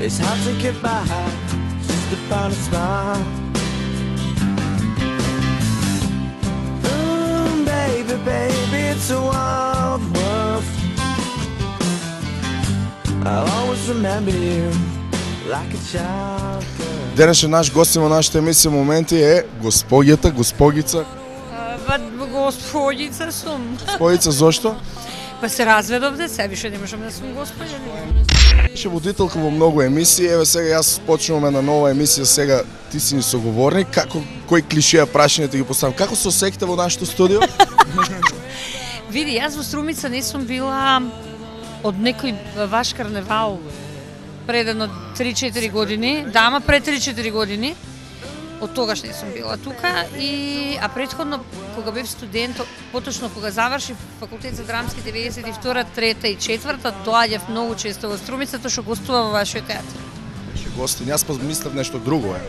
It's hard to get by just upon a smile. Baby, baby, it's a wild world. I'll always remember you like a child. Денешен наш гостин во нашата емисија моменти е госпоѓата, госпогица. Господица сум. Госпогица, зошто? Па се разведов деца, више не можам да сум господја. Беше водителка во многу емисии, еве сега јас почнуваме на нова емисија, сега ти си ни соговорник, како кои клишеа прашања ти ги поставам, како се осеќате во нашето студио? Види, јас во Струмица не сум била од некој ваш карневал пред едно 3-4 години, да, ама пред 3-4 години, од тогаш не сум била тука, а претходно, кога бев студент, поточно кога завршив факултет за драмски 92-та, 3-та и 4-та, доаѓав многу често во Струмица, тоа што гостува во вашиот театар. Беше гостин, јас па мислев нешто друго е.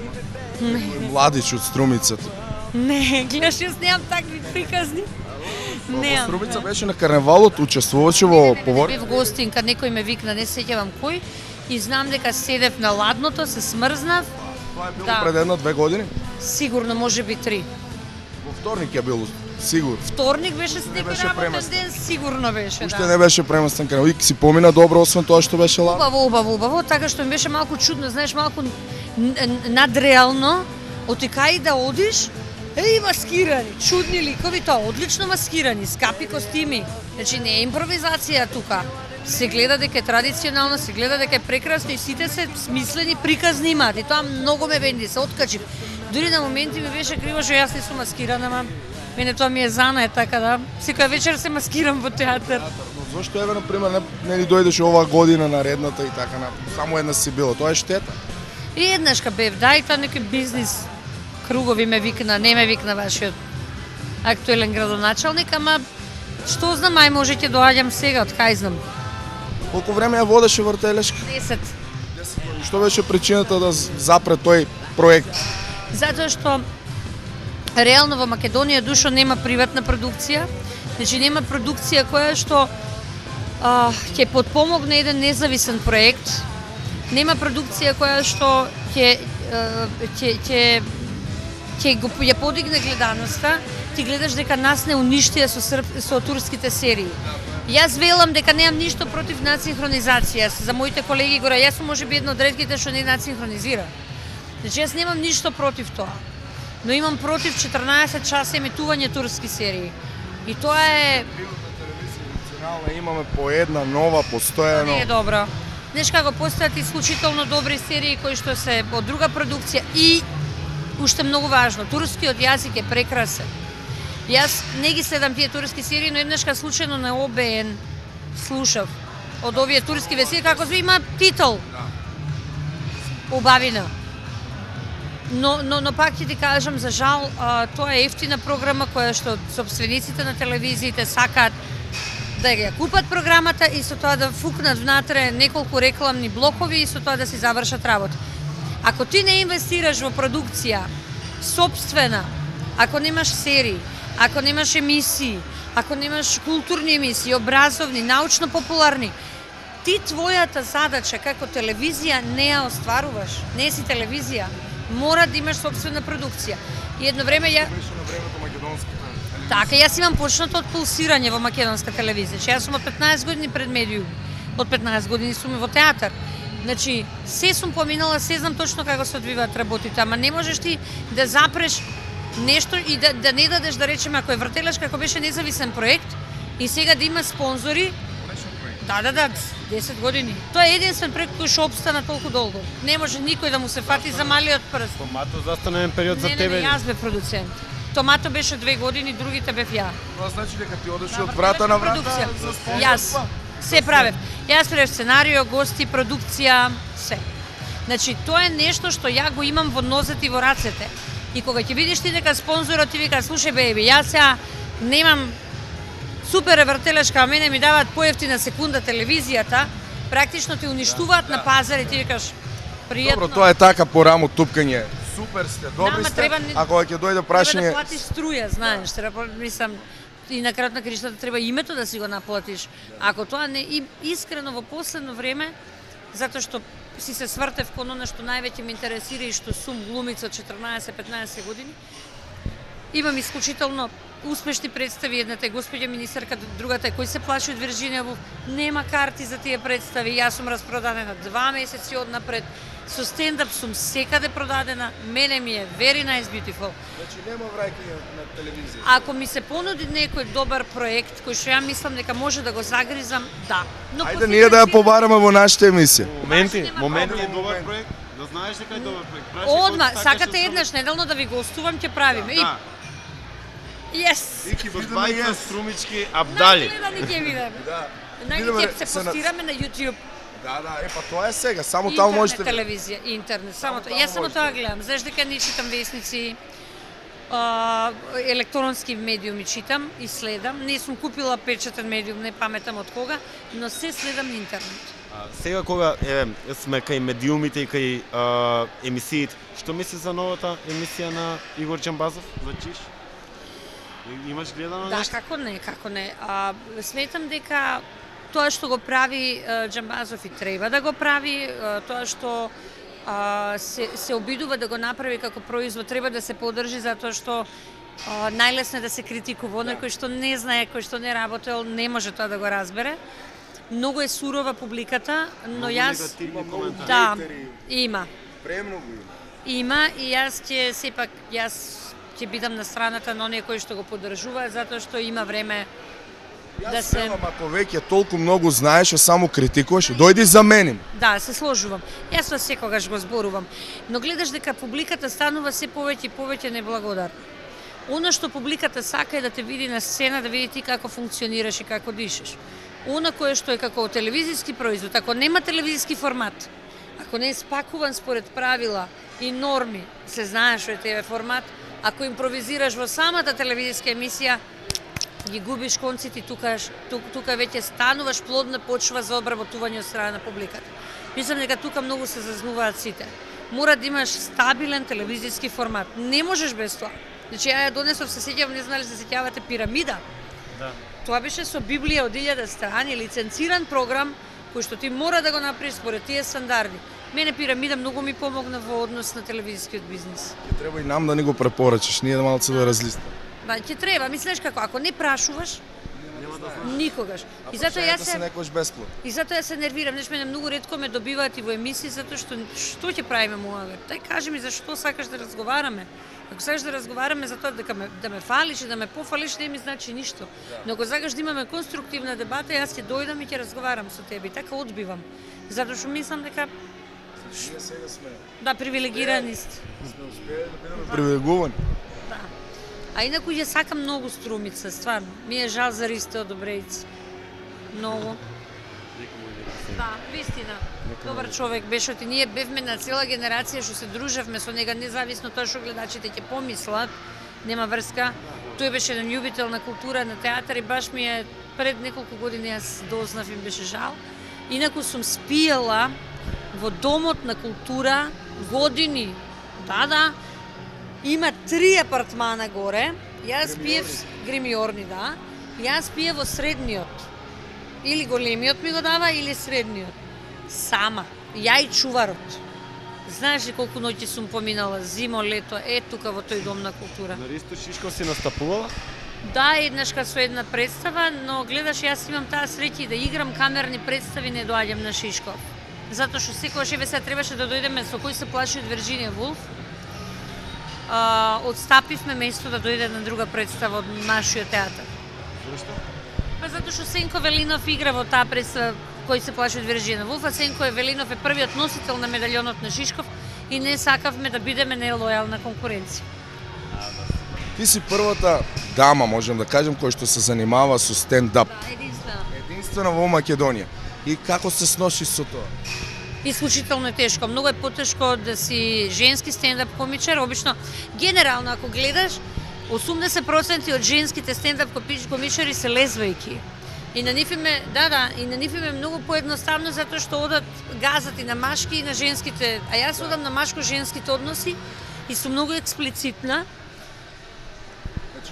Младич од Струмицата. Не, гледаш, јас немам такви приказни. Во Струмица беше на карневалот, учествуваше во повор. Бев гостин, кад некој ме викна, не сеќавам кој, и знам дека седев на ладното, се смрзнав. Тоа е било пред 1-2 години? Сигурно, може би 3. Во вторник е било, сигурно. Вторник беше с некој беше работен преместен. ден, сигурно беше, Уште да. не беше преместен карневал. И си помина добро, освен тоа што беше ладно? Убаво, така што ми беше малку чудно, знаеш, малку надреално, отекај да одиш, маскирани, чудни ликови, тоа одлично маскирани, скапи костими. Значи не е импровизација тука. Се гледа дека е традиционално, се гледа дека е прекрасно и сите се смислени приказни имаат. И тоа многу ме бенди, се откачив. Дури на моменти ми беше криво што јас не сум маскирана, ама мене тоа ми е занае, така да секоја вечер се маскирам во театар. Но зошто еве на пример не ни дојдеше оваа година наредната и така на само една си било, тоа е штета. И еднашка бев, да, и тоа некој бизнис кругови ме викна, не ме викна вашиот актуелен градоначалник, ама што знам, ај може ќе доаѓам сега, од кај знам. Колку време ја водеше вртелешка? 10. Што беше причината да запре тој проект? Затоа што реално во Македонија душо нема приватна продукција, значи нема продукција која што ќе потпомогне еден независен проект, нема продукција која што ќе го ја подигне гледаноста. Ти гледаш дека нас не уништија со турските серии. Јас велам дека немам ништо против надсинхронизација. За моите колеги гора, јас сум можеби една од ретките што не надсинхронизира. Значи јас немам ништо против тоа. Но имам против 14 часа емитување турски серии. И тоа е Имаме по една нова постојано. не е добро. Знаеш како постојат исклучително добри серии кои што се од друга продукција и уште многу важно, турскиот јазик е прекрасен. Јас не ги следам тие турски серии, но еднашка случајно на ОБН слушав од овие турски весели како се има титул. Убавина. Но пак ќе ти кажам, за жал, тоа е ефтина програма која што сопствениците на телевизиите сакаат да ја купат програмата и со тоа да фукнат внатре неколку рекламни блокови и со тоа да си завршат работа. Ако ти не инвестираш во продукција сопствена, ако немаш серии, ако немаш емисии, ако немаш културни емисии, образовни, научно-популарни, ти твојата задача како телевизија не ја остваруваш. Не си телевизија. Мора да имаш сопствена продукција. И едно време Беше на времето македонската. Така, јас имам почнато од пулсирање во македонска телевизија. Јас сум од 15 години пред медиум. Од 15 години сум во театар. Значи, се сум поминала, се знам точно како се одвиваат работите, ама не можеш ти да запреш нешто и да не дадеш, да речеме, ако е вртелешка, ако беше независен проект и сега да има спонзори. Да, 10 години. Тоа е единствен проект кој што обстана толку долго. Не може никој да му се фати за малиот прст. Томато застана еден период за тебе. Не, јас бев продуцент. Томато беше 2 години, другите бев ја. Тоа значи дека ти одеше од врата на врата за спонзорство? Јас се правев. Јас правев сценарио, гости, продукција, се. Значи, тоа е нешто што ја го имам во нозете и во рацете. И кога ќе видиш ти дека спонзорот ти вика, слушај беби, јас ја немам супер вртелешка, а мене ми даваат поевтина секунда телевизијата, практично те уништуваат на пазар и ти викаш пријатно. Добро, тоа е така по рамо тупкање. Супер сте, добри Нама сте. треба А кога ќе дојде прашање, Треба да платиш струја, знаеш, мислам, и на крајот на краиштата треба името да си го наплатиш. Ако тоа не, и искрено во последно време, затоа што си се свртев кон она што највеќе ме интересира и што сум глумица од 14-15 години. Имам исклучително успешни представи, едната е госпоѓа министерка, другата е кој се плаши од Вирџинија Вулф. Нема карти за тие представи, јас сум распродадена 2 месеци однапред. Со стендап сум секаде продадена, мене ми е very nice beautiful. Значи нема враќање на телевизија. Ако ми се понуди некој добар проект кој што ја мислам дека може да го загризам, да. Но Ајде ние да ја побараме во нашата емисија. Моменти проблем. е добар проект. Да знаеш дека е добар проект. Прашај Одма, кој сакате сакаш еднаш неделно да ви гостувам, ќе правиме. Да. Yes! Со двајца струмички абдали. Најгледани ќе видиме. Да. Најде Видиме, ќе се се на- постираме на YouTube. Да, па тоа е сега, само таму можете. Телевизија, интернет, само тоа. таму Јас само можете. тоа гледам. Знаеш дека не читам весници, електронски медиуми читам и следам. Не сум купила печатен медиум, не паметам од кога, но се следам интернет. Сега кога сме кај медиумите и кај емисиите, што мисли за новата емисија на Игор Џамбазов за Чиш? Имаш гледано Да, нешто? како не. Сметам дека тоа што го прави Џамбазов и треба да го прави, тоа што се обидува да го направи како производ, треба да се поддржи затоа што најлесно е да се критикува. Оној кој што не знае, кој што не работел, не може тоа да го разбере. Многу е сурова публиката, но јас Негативни коментари. да, има. Премногу има. Има и јас ќе бидам на страната на оние кои што го поддржуваат затоа што има време да се Велам, ако веќе толку многу знаеш, а само критикуваш, дојди заменим. Да, се сложувам. Јас тоа секогаш го зборувам. Но гледаш дека публиката станува се повеќе и повеќе неблагодарна. Оно што публиката сака е да те види на сцена, да види ти како функционираш и како дишеш. Оно кое што е како телевизиски производ, ако нема телевизиски формат, ако не е спакуван според правила и норми, се знае што е ТВ формат, ако импровизираш во самата телевизиска емисија, ги губиш конците и тука веќе стануваш плодна почва за обработување од страна на публиката. Мислам дека тука многу се зазнуваат сите. Мора да имаш стабилен телевизиски формат. Не можеш без тоа. Значи ја донесов, се сеќавам, не знали се сеќавате Пирамида. Да. Тоа беше со Библија од 1000 страни, лиценциран програм кој што ти мора да го направиш според тие стандарди. Мене Пирамида многу ми помогна во однос на телевизискиот бизнис. Ќе треба и нам да ни го препорачаш, ние да малце да разлистаме. Да, ќе треба, мислиш како, ако не прашуваш, никогаш. И затоа јас се некош бесплатно. И затоа се нервирам, знаеш, мене многу ретко ме добиваат и во емисии затоа што ќе правиме муавет? Тај кажи ми за што сакаш да разговараме. Ако сакаш да разговараме за тоа дека да ме фалиш и да ме пофалиш, не ми значи ништо. Но ако сакаш да имаме конструктивна дебата, јас ќе дојдам и ќе разговарам со тебе и така одбивам. Затоа што мислам дека Ние сега сме да, привилегирани сте. успеали да бидеме привилегувани. Да. А инаку ја сакам многу Струмица, стварно. Ми е жал за Ристо Добрејци. Многу. Да, вистина. Добар човек беше, и ние бевме на цела генерација што се дружевме со нега, независно тоа што гледачите ќе помислат, нема врска. Тој беше еден љубител на култура, на театар и баш ми е пред неколку години јас дознав и беше жал. Инаку сум спиела во Домот на култура години. Да, има 3 апартмана горе. Јас пиев гримиорни, да. Јас пиев во средниот. Или големиот ми го дава, или средниот. Сама. Ја и чуварот. Знаеш ли колку ноќи сум поминала, зимо, лето, тука во тој Дом на култура. На Ристо Шишков си настапувала? Да, еднашка со една представа, но гледаш, јас имам таа среќа и да играм камерни представи, не доаѓам на Шишков. Затоа што секогаш сега требаше да дојдеме со кој се плаши од Вирџинија Вулф. Отстапивме место да дојде на друга представа од нашиот театар. Зошто? Па затоа што Сенко Велинов игра во таа представа кој се плаши од Вирџинија Вулф, а Сенко Велинов е првиот носител на медалјонот на Шишков и не сакавме да бидеме нелојална конкуренција. Ти си првата дама, можем да кажем, која што се занимава со стендап. Да, единствено. Единствено во Македонија. И како се сноши со тоа? Исклучително е тешко. Многу е потешко да си женски стендап комичар. Обично, генерално, ако гледаш, 80% од женските стендап комичари се лезвајки. И на нив им е многу поедноставно затоа што одат газат и на машки и на женските, а јас одам на машко-женските односи и сум многу експлицитна.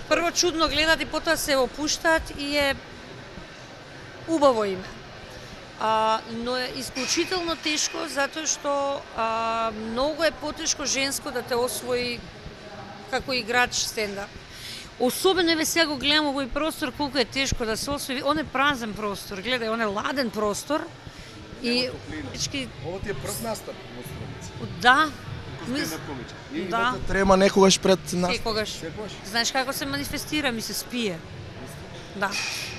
Прво чудно гледат и потоа се опуштаат и е убаво име. но е исклучително тешко затоа што многу е потешко женско да те освои како играч стендап. Особено еве сега го гледам овој простор колку е тешко да се освои, он е празен простор, гледај, он е ладен простор и Ово ти е прв настап во Струмица. да, И да. имате трема некогаш пред настап. Секогаш. Секогаш. Знаеш како се манифестира, ми се спие. Да.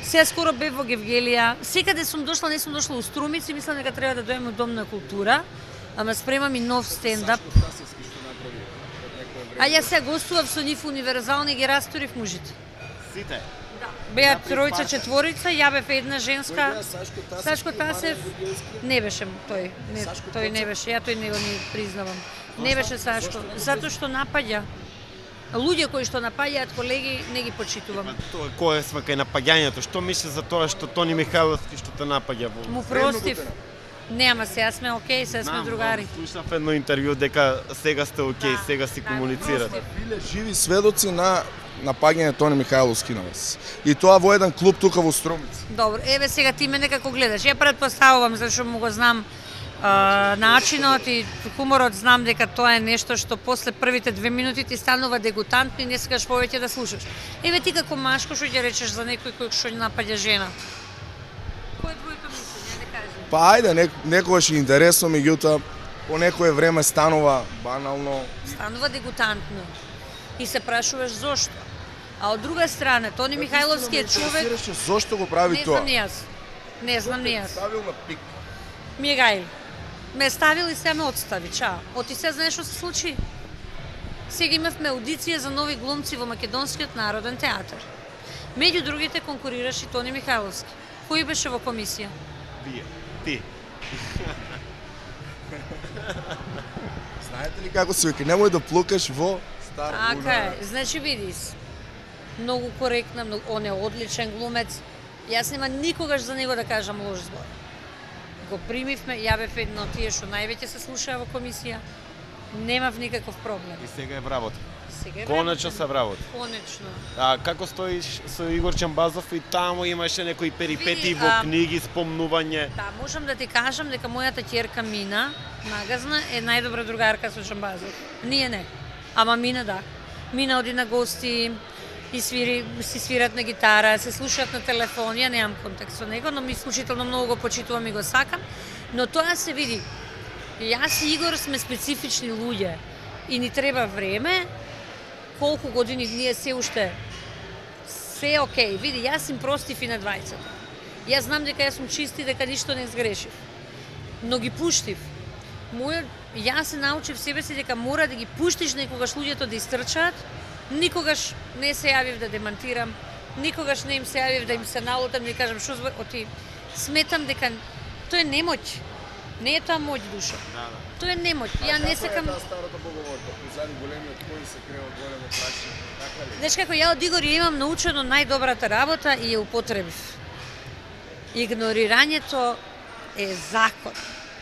Сега скоро бев во Гевгелија. Секаде сум дошла, не сум дошла у Струмица и мислам дека треба да дојдем у Дом на култура, ама спремам и нов стендап. А јас се гостував со нив универзални, ги расторив мужите. Сите. Беа тројца, четворица, ја бев една женска. Сашко Тасев не беше тој. Не, тој не беше, ја тој не го ни признавам. Не беше Сашко, затоа што напаѓа. Луѓе кои што напаѓаат колеги не ги почитувам. Тоа кое сме кај напаѓањето, што мисли за тоа што Тони Михајловски што те напаѓа во? Му простив. Нема се, јас сме окей, се сме другари. Слушав едно интервју дека сега сте окей, Да, сега си да, комуницирате. Биле живи сведоци на напаѓање Тони Михајловски на вас. И тоа во еден клуб тука во Струмица. Добро, еве сега ти мене како гледаш. Ја претпоставувам зашто му го знам начинот и хуморот, знам дека тоа е нешто што после првите 2 минути ти станува дегутантно и не сакаш повеќе да слушаш. Еве ти како машко што ќе речеш за некој кој што напаѓа жена? Кој е твоето мислење, не кажи. Па ајде, некогаш е интересно, меѓутоа по некое време станува банално. Станува дегутантно. И се прашуваш зошто. А од друга страна, Тони Михајловски е човек... Зошто го прави Не тоа? знам ни јас. Не знам ни јас. Ставил на пик. Ми е гајл. Ме ставил и се ме отстави, чао. Оти се знаеш што се случи? Сега имавме аудиција за нови глумци во Македонскиот народен театар. Меѓу другите конкурираше и Тони Михајловски. Кој беше во комисија? Вие, ти. Знаете ли како се вика? Немој да плукаш во стар Така е. Значи видиш, многу коректна, он е одличен глумец. Јас нема никогаш за него да кажам лош збор. Го примивме, ја бев едно од тие што највеќе се слушаа во комисија. Немав никаков проблем. И сега е вработа. Сега е Конечно времето. се вработа. Конечно. А како стоиш со Игор Чамбазов и таму имаше некои перипети Види, во книги, спомнување. Да, можам да ти кажам дека мојата ќерка Мина, нагазна, е најдобра другарка со Чамбазов. Ние не. Ама Мина да. Мина оди на гости и си свират на гитара, се слушаат на телефон, ја немам контакт со него, но ми исклучително многу го почитувам и го сакам. Но тоа се види. Јас и Игор сме специфични луѓе и ни треба време. Колку години ние се уште се окей. Види, јас им простив и на двајцата. Јас знам дека јас сум чист и дека ништо не сгрешив. Но ги пуштив. Јас се научив себе си дека мора да ги пуштиш некогаш луѓето да истрчаат. Никогаш не се јавив да демантирам, никогаш не им се јавив да им се налутам, да кажам што збор, оти сметам дека тоа е немоќ. Не е тоа моќ душа. Тоа е немоќ. Ја не сакам. Старата поговорка, позади големиот кој се крива големо прашање. Така ли? Знаеш како ја од Игор ја имам научено најдобрата работа и ја употребив. Игнорирањето е закон.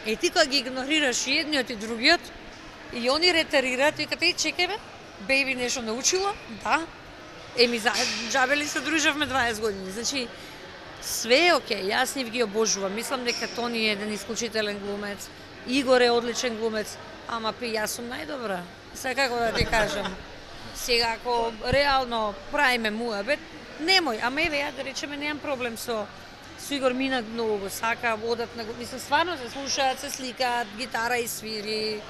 И ти кога ги игнорираш и едниот и другиот, и они ретарираат, викат, чекај бе, беби нешто научила, да. Еми, джабели се дружавме 20 години. Значи, све е окей, јас нив ги обожувам. Мислам дека Тони е еден исклучителен глумец, Игор е одличен глумец, ама јас сум најдобра. Сега како да ти кажам. Сега, ако реално правиме муабет, немој, ама еве, ја да речеме, немам проблем со Игор, Мина многу го сака, одат на... Мислам, стварно се слушаат, се сликаат, гитара и свири.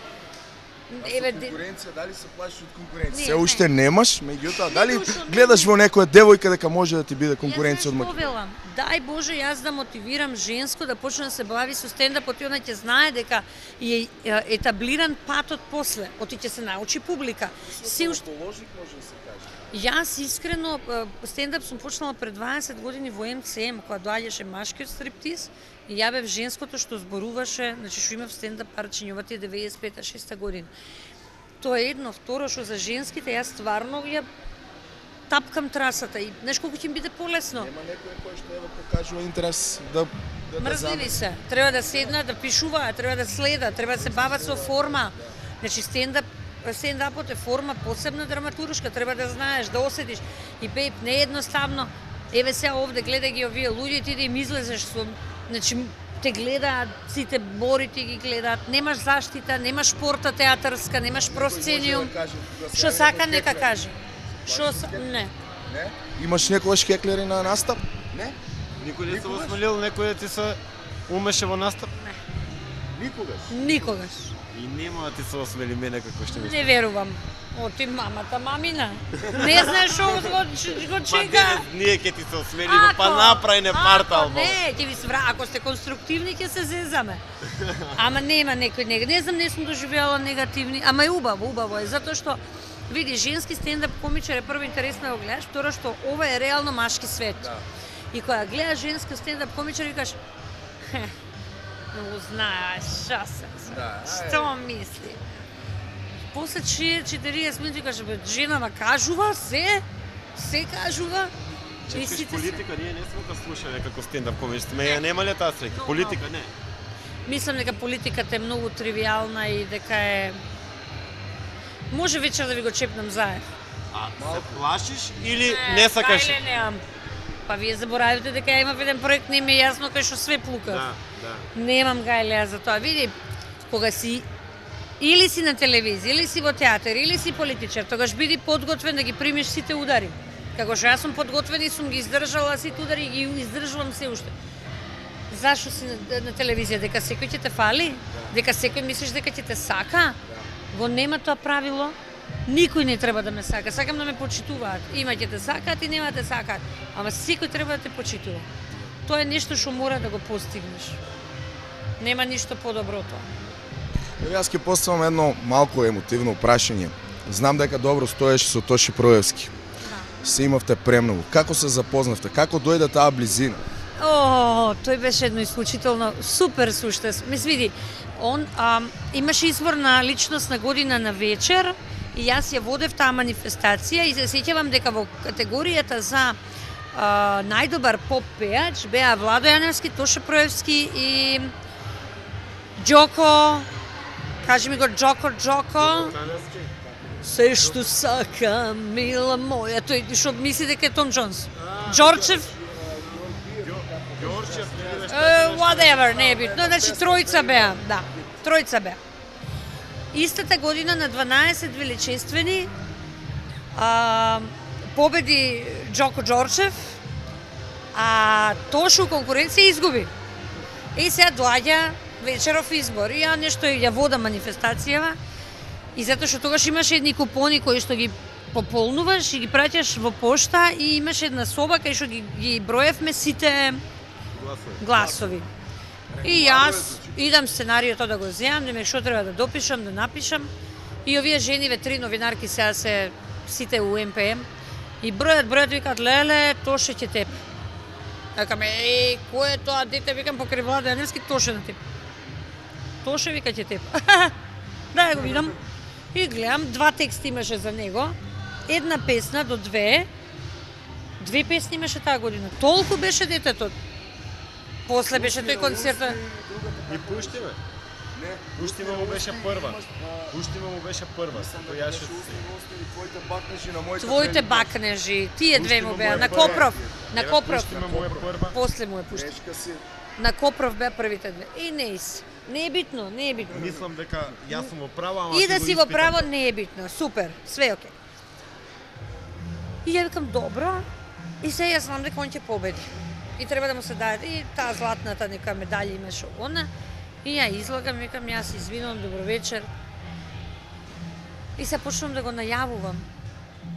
Еве, конкуренција, дали се плашиш од конкуренција? Не, Се уште немаш, меѓутоа, дали душо, гледаш во некоја девојка дека може да ти биде конкуренција од Јас Македонија? велам, дај Боже, јас да мотивирам женско да почне да се бави со стендапот и она ќе знае дека е етаблиран патот после, оти ќе се научи публика. Се уште Положник може да се каже. Јас искрено стендап сум почнала пред 20 години во МЦМ, кога доаѓаше машкиот стриптиз, и ја бев женското што зборуваше, значи што имав стендап парчињовати 95-6 година. Тоа е едно, второ што за женските јас стварно ја тапкам трасата и знаеш колку ќе им биде полесно. Нема некој кој што ево покажува интерес да Мрзливи се, треба да седнат, да пишуваат, треба да следат, треба да се бават со форма. Значи стендапот е форма посебна драматуршка, треба да знаеш, да осетиш. И беб, не е едноставно. Еве сега овде гледај ги овие луѓе, ти да им излезеш со, значи те гледаат, сите борите ги гледаат, немаш заштита, немаш порта театарска, немаш просцениум. Што сака нека каже. Не. Не? Имаш некогаш хеклери на настап? Не? Никој не се осмелил некој да ти се умеше во настап? Никогаш. Никогаш. И нема да ти се осмели мене како што ми Не верувам. Оти мамата мамина. Не знаеш што го чека. Ние ќе ти се осмелиме, па направи не партал. Не, ќе ви свра, ако сте конструктивни ќе се зезаме. Ама нема некој не знам, не сум доживеала негативни, ама е убаво е затоа што види женски стендап комичар е прво интересно да го гледаш, второ што ова е реално машки свет. Да. И кога гледаш женски стендап комичар викаш но знаеш шо се. Да, Што мисли? После 40 минути каже, бе, женава кажува се кажува. И Чекаш политика, ние не сме да слушаме како стендап комичар. Ја нема ли таа среќа? Политика не. Мислам дека политиката е многу тривијална и дека е може вечер да ви го чепнам заед. А се плашиш или не сакаш? Не, немам. Па вие заборавите дека ја имав еден проект, не ми е јасно кај што све плука. Да. Немам гајлеа за тоа. Види, кога си или си на телевизија, или си во театар, или си политичар, тогаш биди подготвен да ги примиш сите удари. Како што јас сум подготвен и сум ги издржала сите удари и ги издржувам се уште. Зашо си на телевизија? Дека секој ќе те фали? Дека секој мислиш дека ќе те сака? Го нема тоа правило. Никој не треба да ме сака. Сакам да ме почитуваат. Има ќе те сакаат и нема да те сакаат. Ама секој треба да те почитува. Тоа е нешто што мора да го постигнеш. Нема ништо подобро од тоа. Јас ќе поставам едно малку емотивно прашање. Знам дека добро стоеш со Тоши Проевски. Се имавте премногу. Како се запознавте? Како дојде таа близина? Тој беше едно исклучително супер суштес. Види, он имаше изборна личностна година на вечер и јас ја водев таа манифестација и се сеќавам дека во категоријата за најдобар поп пеач беа Владо Јаневски, Тоша Проевски и Џоко, кажи ми го Џоко. Се што сакам, мила моја, тој што мисли дека е Том Джонс. Џорчев, whatever, не е битно. Значи тројца беа, да, тројца беа. Истата година на 12 величествени победи Џоко Џорчев, а Тошо конкуренција изгуби. И сега доаѓа вечеров избор. И ја нешто ја водам манифестацијава и затоа што тогаш имаше едни купони кои што ги пополнуваш и ги праќаш во пошта и имаше една соба кај што ги броевме сите гласови. И јас идам сценариото да го земам, да ме што треба да допишам, да напишам. И овие жениве, 3 новинарки сега се сите у МПМ и бројат, викаат, леле, Тоше ќе теб. Викам, кој е тоа дете, викам, покрај Владо Јаневски, Тоше на теб. Тоше вика ќе теб. Да, го видам. И гледам, 2 текста имаше за него, една песна до 2 песни имаше таа година. Толку беше детето. После беше тој концерт. И пушти ме. Пушти ме му беше прва. Тој јаше Твоите бакнежи, тие две му беа на Копров. После му е пушти. На Копров беа првите две. И не е битно. Мислам дека јас сум во право, ама и да си во право не е битно. Супер, све окей. И ја викам добро. И сега јас знам дека он ќе победи. И треба да му се даде и таа златната нека медаља имаше она. И ја излагам, викам јас извинувам, добро вечер. И се почнувам да го најавувам.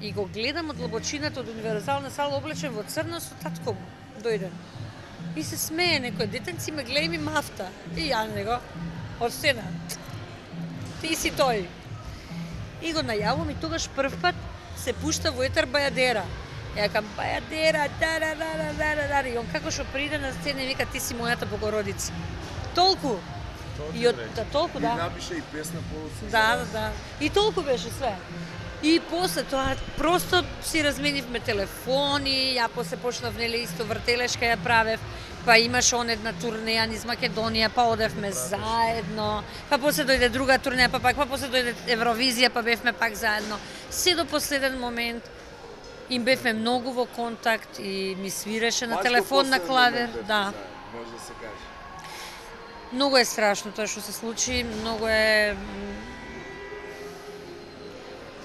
И го гледам од длабочината од универзална сала облечен во црно со татко му. Дојден. И се смее некој детенци ме гледа и ми мафта. И ја него од стена. Ти си тој. И го најавувам и тогаш прв пат се пушта во етер Бајадера. Ја кам Бајадера, да. И он како што приде на сцена и вика ти си мојата Богородица. Толку. И од толку, да. И напише и песна по. Да. И толку беше све. И после тоа просто си разменивме телефони, ја после почнав нели исто вртелешка ја правев, па имаше он една турнеја низ Македонија, па одевме заедно, па после дојде друга турнеја, па после дојде Евровизија, па бевме пак заедно. Се до последен момент им бевме многу во контакт и ми свиреше на телефон, на клавир, да. Може да се каже. Многу е страшно тоа што се случи, многу е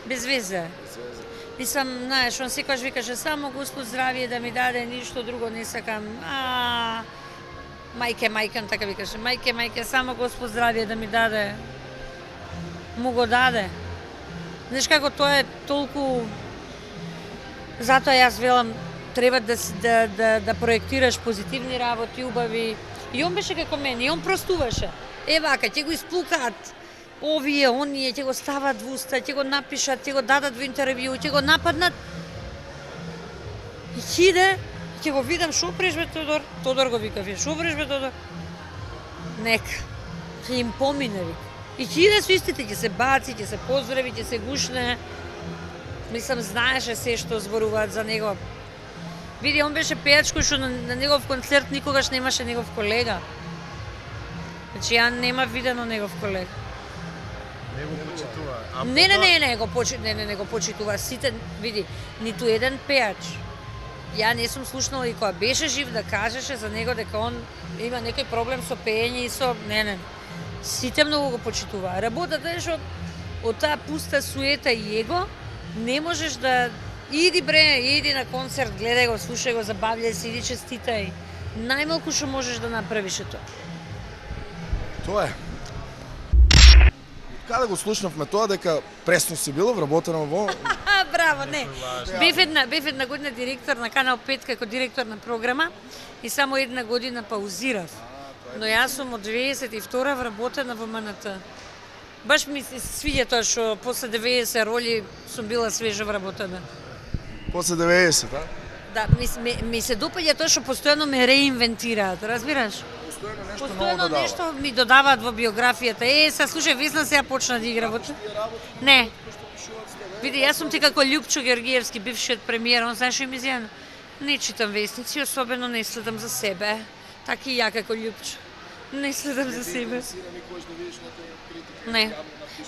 без везе. Мислам, знаеш, он секогаш викаше само Господ здравие да ми даде, ништо друго не сакам. Мајке, он така викаше, мајке, само Господ здравие да ми даде. Му го даде. Знаеш како тоа е толку... Затоа јас велам, треба да проектираш позитивни работи, убави. И он беше како мене, и он простуваше. Вака, ќе го исплукаат овие, оние, ќе го стават во уста, ќе го напишат, ќе го дадат во интервју, ќе го нападнат. И хиде, ќе го видам, шо преш бе Тодор? Тодор го викав, шо преш бе Тодор? Нека, ќе им помине, вика. И хиде со истите, ќе се баци, ќе се поздрави, ќе се гушне. Мислам, знаеше се што зборуваат за него. Види, он беше пејач кој што на негов концерт никогаш немаше негов колега. Значи, ја нема видено негов колега. Не го почитува. Не го почитува. Сите, види, ниту еден пејач. Ја не сум слушнала и кога беше жив да кажеше за него дека он има некој проблем со пеење и со... Не. Сите многу го почитува. Работата е што од таа пуста суета и его не можеш да... Иди на концерт, гледај го, слушај го, забавляј се, иди честитај. Најмалку што можеш да направиш е тоа. Тоа е. Каде го слушнавме тоа дека пресно си била вработена во... Браво, не. Бев една година директор на Канал 5 како директор на програма и само една година паузирав. Но јас сум од 92 вработена во МНТ. Баш ми се свиѓа тоа што после 90 роли сум била свежо вработена. После 90, а? Да, ми се допаѓа тоа што постојано ме реинвентираат, разбираш? Постојано нешто ми додаваат во биографијата. Сега слушај, Весна сега почна да игра во... Не. Види, јас сум ти како Љупчо Георгиевски, бившиот премиер, он знаеш што ми изјавил? Не читам весници, особено не следам за себе. Така и ја како Љупчо. Не следам за себе. Не.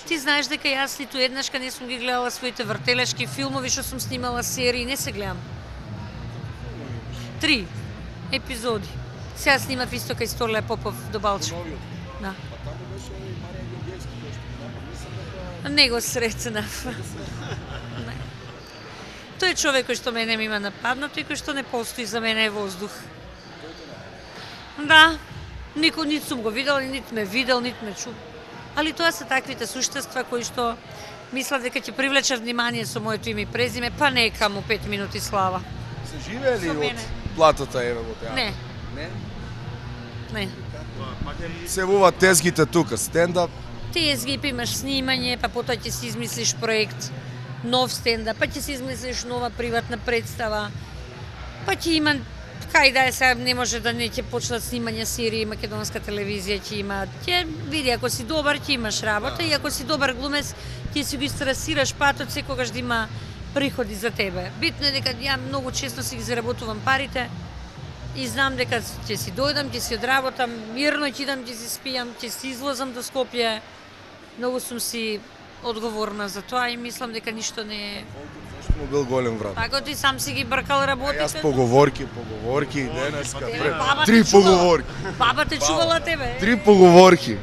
Ти знаеш дека јас ниту еднашка не сум ги гледала своите вртелешки филмови што сум снимала серии, не се гледам. 3 епизоди. Сега снимав исто кај Сторле Попов до Балча. Да. Не го сретнав. Тој е човек кој што мене ми има нападнато и кој што не постои за мене е воздух. Да, никој нит сум го видел, нит ме видел, нит ме чул. Али тоа се таквите суштества кои што мислат дека ќе привлечат внимание со моето име и презиме, па нека му 5 минути слава. Се живеели од платата еве во театар? Не. Не? Не. Се вуваат тезгите тука, стендап? Тезги, па имаш снимање, па потоа ќе си измислиш проект, нов стендап, па ќе си измислиш нова приватна представа, па ќе има, кај да е сега, не може да не ќе почнат снимање серии, македонска телевизија ќе има, ќе види, ако си добар ќе имаш работа и ако си добар глумец, ќе си го истрасираш патот секогаш да има приходи за тебе. Битно е дека ја многу често си ги заработувам парите и знам дека ќе си дојдам, ќе си одработам, мирно ќе идам, ќе си спијам, ќе си излозам до Скопје. Многу сум си одговорна за тоа и мислам дека ништо не е... Зашто му бил голем врат? Така ти сам си ги бркал работите. Јас поговорки, денеска. Баба Три те чувала. поговорки. Баба те чувала тебе. 3 поговорки.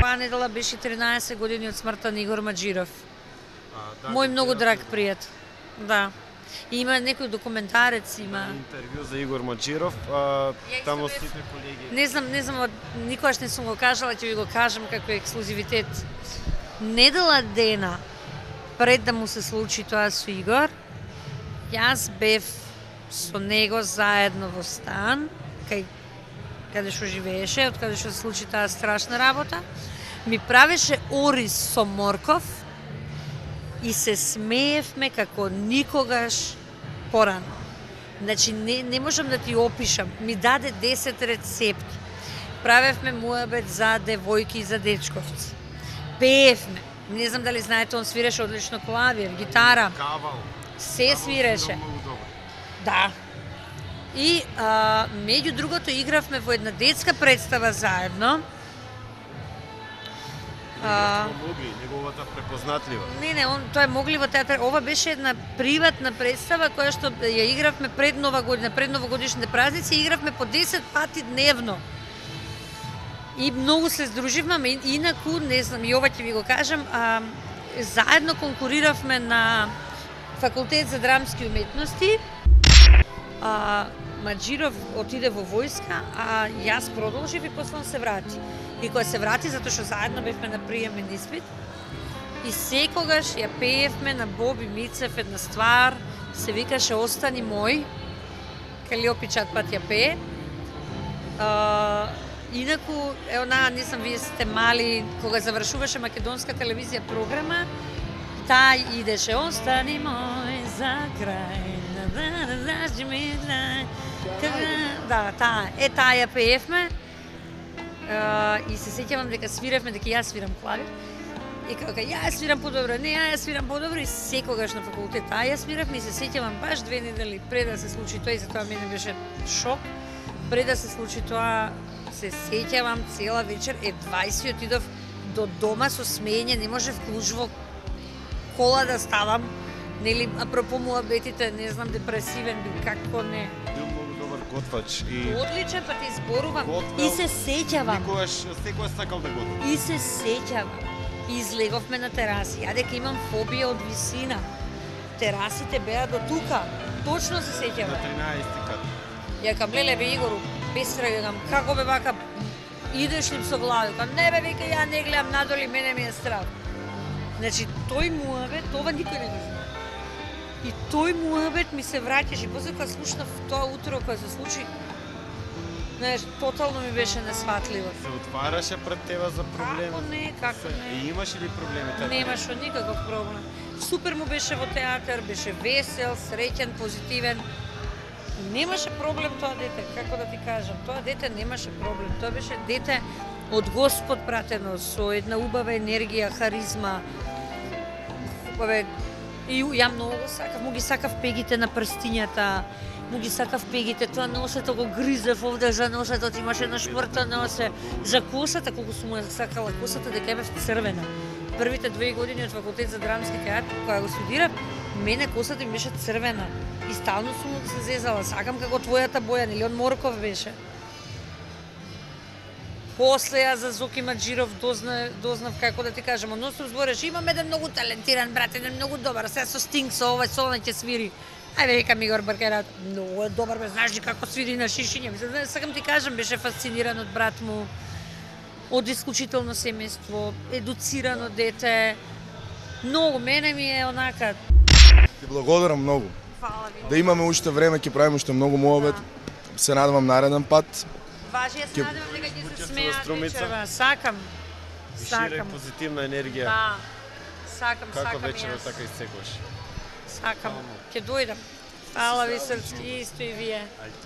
Паа недела беше 13 години од смртта на Игор Маџиров. Мој многу драг пријател. Да. И има некој документарец, има... Интервју за Игор Маџиров, таму сите колеги... Не знам, никогаш не сум го кажала, ќе ви го кажам како ексклузивитет. Недела дена пред да му се случи тоа со Игор, јас бев со него заедно во стан, каде што живееше, од каде што се случи таа страшна работа. Ми правеше ориз со морков и се смеевме како никогаш порано. Значи, не можам да ти опишам. Ми даде 10 рецепти. Правевме муабет за девојки и за дечковци. Пеевме. Не знам дали знаете, он свиреше одлично клавир, гитара. Кавал. Се свиреше. Да. И меѓу другото игравме во една детска представа заедно. Неговата препознатлива. Не, тоа е Могливо театар. Ова беше една приватна представа која што ја игравме пред Нова година, пред новогодишните празници, игравме по 10 пати дневно. И многу се здруживме, ама инаку, не знам, и ова ќе ви го кажам, заедно конкуриравме на Факултет за драмски уметности. Маџиров отиде во војска, а јас продолжив и после се врати. И кога се врати, затоа што заедно бевме на приемен испит, и секогаш ја пеевме на Боби Мицев една ствар, се викаше Остани мој, Калиопи Чатпат ја пее. Инаку, она, не знам, вие сте мали, кога завршуваше македонска телевизија програма, таа идеше Остани мој за крај. Да, таа ја пеевме. И се сеќавам дека свиревме, дека јас свирам клавир. И кога јас свирам подобро, не, јас свирам подобро, и секогаш на факултет ја свиревме, и се сеќавам баш 2 недели пред да се случи тоа, и затоа мене беше шок. Пред да се случи тоа, се сеќавам цела вечер, 20 отидов до дома со смеење, не можев клуч во кола да ставам, нели, апропо муабетите, не знам, депресивен бил, како не. Бил многу добар готвач и Одличен, па ти зборувам, готвел, и се сеќавам. секогаш сакал да готви. И се сеќавам. И излеговме на тераси. Ја дека имам фобија од висина. Терасите беа до тука. Точно се На сеќавам. 13 кат. Ја кам леле бе Игору, пестра јам, како бе вака, идеш ли со глави? Кам не бе, вика, ја не гледам надоли, мене ми е страх. Значи, тој муабет, ова никој не го знае. И тој муабет ми се враќаше. После кога слушнав тоа утро кога се случи, знаеш, тотално ми беше несватливо. Се отвараше пред тебе за проблеми? Како не. И имаше ли проблеми така? Немаше никаков проблем. Супер му беше во театар, беше весел, среќен, позитивен. Немаше проблем тоа дете, како да ти кажам. Тоа дете немаше проблем. Тоа беше дете од Господ пратено, со една убава енергија, харизма. Убаве, и ја многу сакав, му ги сакав пегите на прстињата, му ги сакав пегите, тоа носето го гризев овде за носето, имаше една шмрта носе. За косата, колку сум ја сакала косата, дека бев црвена. Првите 2 години од Факултет за драмски театар, кога го студирав, мене косата ми беше црвена. И стално сум се зезала, сакам како твојата боја, нели он Морков беше. После ја за Зоки Маџиров дознав како да ти кажам, он нон-стоп збореше, имам еден многу талентиран брат, еден многу добар, сега со Стинг, со овој, со оној ќе свири. Ајде, викам Игор Баркерат, многу е добар, бе, знаеш ли како свири на шишиња. Мислам, сакам ти кажам, беше фасциниран од брат му, од исклучително семејство, едуцирано дете. Многу, мене ми е онака. Ти благодарам многу. Фала ви. Да имаме уште време, ќе правиме уште многу муабет. Се надевам нареден пат. Важи, ја се надевам дека ќе се смеат Струмица. вечерва. Сакам. И шире Сакам. позитивна енергија. Да. Сакам, Како сакам и вечерот јас. така истекуваш. Сакам. Ќе дојдам. Фала ви срцки, исто и вие. Ајде.